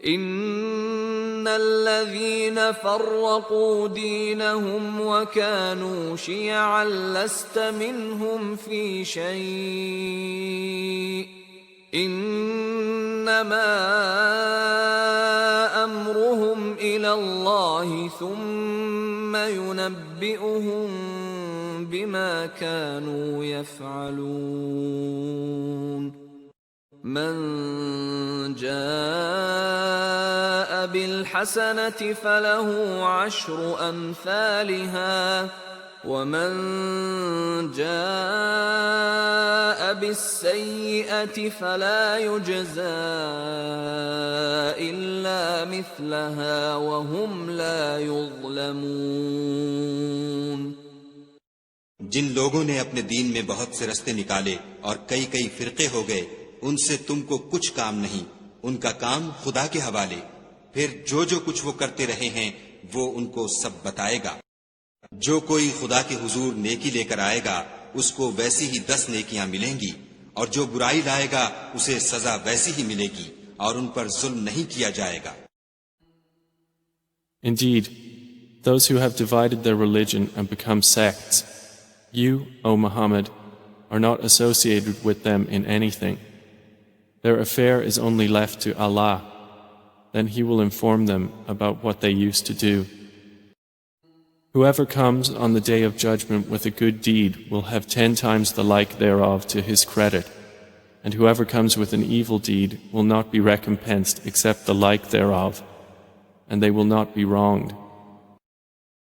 إن الذين فرقوا دينهم وكانوا شيعا لست منهم في شيء إنما أمرهم إلى الله ثم ينبئهم بما كانوا يفعلون من جاء بالحسنة فله 10 أمثالها ومن جاء بالسيئة فلا يجزى إلا مثلها وهم لا يظلمون. جن لوگوں نے اپنے دین میں بہت سے رستے نکالے اور کئی کئی فرقے ہو گئے، ان سے تم کو کچھ کام نہیں، ان کا کام خدا کے حوالے، پھر جو کچھ وہ کرتے رہے ہیں وہ ان کو سب بتائے گا. جو کوئی خدا کے حضور نیکی لے کر آئے گا اس کو ویسی ہی 10 نیکیاں ملیں گی، اور جو برائی لائے گا اسے سزا ویسی ہی ملے گی، اور ان پر ظلم نہیں کیا جائے گا. Indeed, those who have divided their religion and become sects, you, O Muhammad, are not associated with them in anything. Their affair is only left to Allah. Then He will inform them about what they used to do. Whoever comes on the day of judgment with a good deed will have 10 times the like thereof to his credit, and whoever comes with an evil deed will not be recompensed except the like thereof, and they will not be wronged.